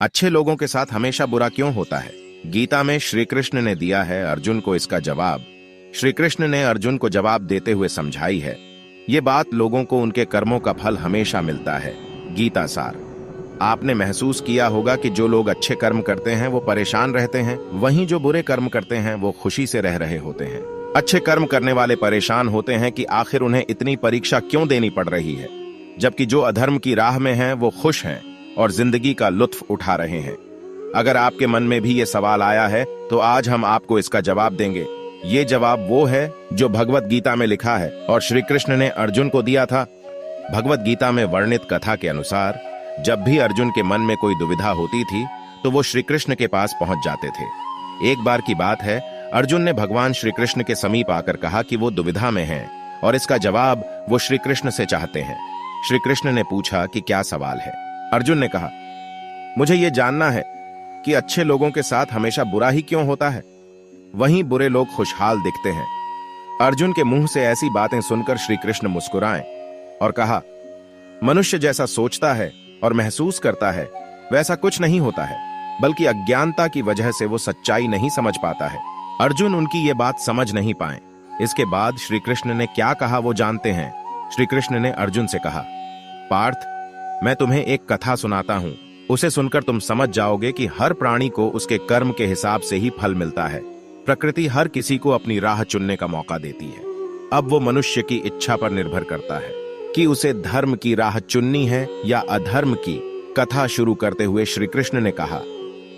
अच्छे लोगों के साथ हमेशा बुरा क्यों होता है? गीता में श्री कृष्ण ने दिया है अर्जुन को इसका जवाब। श्री कृष्ण ने अर्जुन को जवाब देते हुए समझाई है, ये बात लोगों को उनके कर्मों का फल हमेशा मिलता है। गीता सार। आपने महसूस किया होगा कि जो लोग अच्छे कर्म करते हैं वो परेशान रहते हैं, वहीं जो बुरे कर्म करते हैं वो खुशी से रह रहे होते हैं। अच्छे कर्म करने वाले परेशान होते हैं कि आखिर उन्हें इतनी परीक्षा क्यों देनी पड़ रही है, जबकि जो अधर्म की राह में हैं वो खुश हैं और जिंदगी का लुत्फ उठा रहे हैं। अगर आपके मन में भी ये सवाल आया है तो आज हम आपको इसका जवाब देंगे। ये जवाब वो है जो भगवत गीता में लिखा है और श्री कृष्ण ने अर्जुन को दिया था। भगवत गीता में वर्णित कथा के अनुसार जब भी अर्जुन के मन में कोई दुविधा होती थी तो वो श्री कृष्ण के पास पहुंच जाते थे। एक बार की बात है, अर्जुन ने भगवान श्री कृष्ण के समीप आकर कहा कि वो दुविधा में हैं और इसका जवाब वो श्री कृष्ण से चाहते हैं। श्री कृष्ण ने पूछा कि क्या सवाल है? अर्जुन ने कहा, मुझे ये जानना है कि अच्छे लोगों के साथ हमेशा बुरा ही क्यों होता है, वहीं बुरे लोग खुशहाल दिखते हैं। अर्जुन के मुंह से ऐसी बातें सुनकर श्री कृष्ण मुस्कुराए और कहा, मनुष्य जैसा सोचता है और महसूस करता है वैसा कुछ नहीं होता है, बल्कि अज्ञानता की वजह से वो सच्चाई नहीं समझ पाता है। अर्जुन उनकी ये बात समझ नहीं पाए। इसके बाद श्री कृष्ण ने क्या कहा वो जानते हैं। श्री कृष्ण ने अर्जुन से कहा, पार्थ, मैं तुम्हें एक कथा सुनाता हूं, उसे सुनकर तुम समझ जाओगे कि हर प्राणी को उसके कर्म के हिसाब से ही फल मिलता है। प्रकृति हर किसी को अपनी राह चुनने का मौका देती है। अब वो मनुष्य की इच्छा पर निर्भर करता है कि उसे धर्म की राह चुननी है या अधर्म की। कथा शुरू करते हुए श्री कृष्ण ने कहा,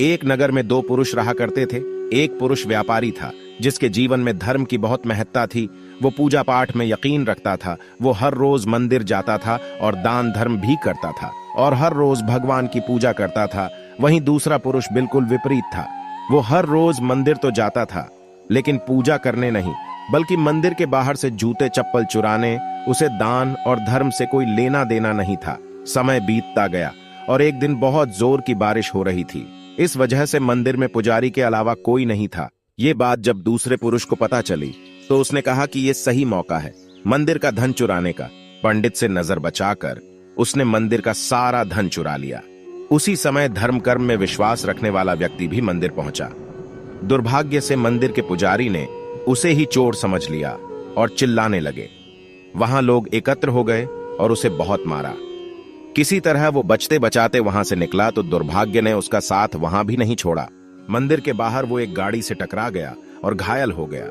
एक नगर में दो पुरुष रहा करते थे। एक पुरुष व्यापारी था जिसके जीवन में धर्म की बहुत महत्ता थी। वो पूजा पाठ में यकीन रखता था। वो हर रोज मंदिर जाता था और दान धर्म भी करता था और हर रोज भगवान की पूजा करता था। वहीं दूसरा पुरुष बिल्कुल विपरीत था। वो हर रोज मंदिर तो जाता था लेकिन पूजा करने नहीं, बल्कि मंदिर के बाहर से जूते चप्पल चुराने। उसे दान और धर्म से कोई लेना देना नहीं था। समय बीतता गया और एक दिन बहुत जोर की बारिश हो रही थी। इस वजह से मंदिर में पुजारी के अलावा कोई नहीं था। ये बात जब दूसरे पुरुष को पता चली तो उसने कहा कि ये सही मौका है मंदिर का धन चुराने का। पंडित से नजर बचाकर उसने मंदिर का सारा धन चुरा लिया। उसी समय धर्म कर्म में विश्वास रखने वाला व्यक्ति भी मंदिर पहुंचा। दुर्भाग्य से मंदिर के पुजारी ने उसे ही चोर समझ लिया और चिल्लाने लगे। वहां लोग एकत्र हो गए और उसे बहुत मारा। किसी तरह वो बचते बचाते वहां से निकला तो दुर्भाग्य ने उसका साथ वहां भी नहीं छोड़ा। मंदिर के बाहर वो एक गाड़ी से टकरा गया और घायल हो गया।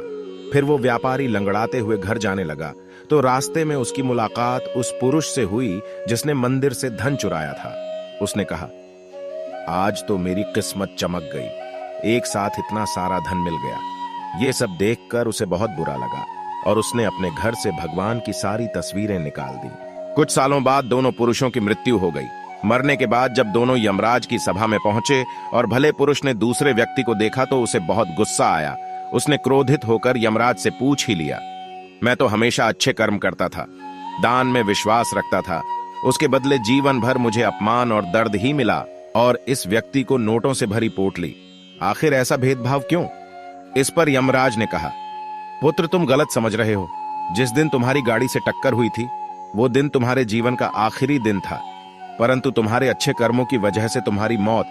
फिर वो व्यापारी लंगड़ाते हुए घर जाने लगा तो रास्ते में उसकी मुलाकात उस पुरुष से हुई जिसने मंदिर से धन चुराया था। उसने कहा, आज तो मेरी किस्मत चमक गई, एक साथ इतना सारा धन मिल गया। ये सब देखकर उसे बहुत बुरा लगा और उसने अपने घर से भगवान की सारी तस्वीरें निकाल दी। कुछ सालों बाद दोनों पुरुषों की मृत्यु हो गई। मरने के बाद जब दोनों यमराज की सभा में पहुंचे और भले पुरुष ने दूसरे व्यक्ति को देखा तो उसे बहुत गुस्सा आया। उसने क्रोधित होकर यमराज से पूछ ही लिया, मैं तो हमेशा अच्छे कर्म करता था, दान में विश्वास रखता था, उसके बदले जीवन भर मुझे अपमान और दर्द ही मिला और इस व्यक्ति को नोटों से भरी पोटली। आखिर ऐसा भेदभाव क्यों? इस पर यमराज ने कहा, पुत्र, तुम गलत समझ रहे हो। जिस दिन तुम्हारी गाड़ी से टक्कर हुई थी वो दिन तुम्हारे जीवन का आखिरी दिन था, परंतु तुम्हारे अच्छे कर्मों की वजह से तुम्हारी मौत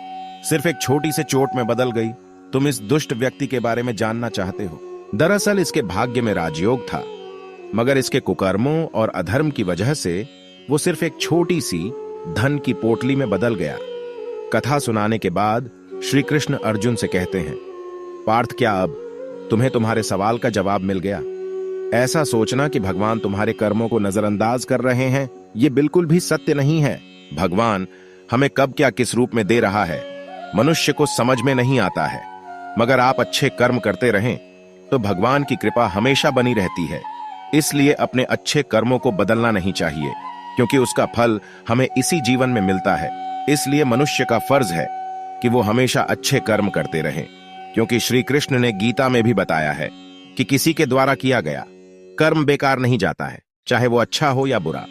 सिर्फ एक छोटी से चोट में बदल गई। तुम इस दुष्ट व्यक्ति के बारे में जानना चाहते हो। दरअसल इसके भाग्य में राजयोग था, मगर इसके कुकर्मों और अधर्म की वजह से वो सिर्फ एक छोटी सी धन की पोटली में बदल गया। कथा सुनाने के बाद श्री कृष्ण अर्जुन से कहते हैं, पार्थ, क्या अब तुम्हें तुम्हारे सवाल का जवाब मिल गया? ऐसा सोचना कि भगवान तुम्हारे कर्मों को नजरअंदाज कर रहे हैं, ये बिल्कुल भी सत्य नहीं है। भगवान हमें कब क्या किस रूप में दे रहा है मनुष्य को समझ में नहीं आता है, मगर आप अच्छे कर्म करते रहें तो भगवान की कृपा हमेशा बनी रहती है। इसलिए अपने अच्छे कर्मों को बदलना नहीं चाहिए, क्योंकि उसका फल हमें इसी जीवन में मिलता है। इसलिए मनुष्य का फर्ज है कि वो हमेशा अच्छे कर्म करते रहें, क्योंकि श्री कृष्ण ने गीता में भी बताया है कि किसी के द्वारा किया गया कर्म बेकार नहीं जाता है, चाहे वो अच्छा हो या बुरा।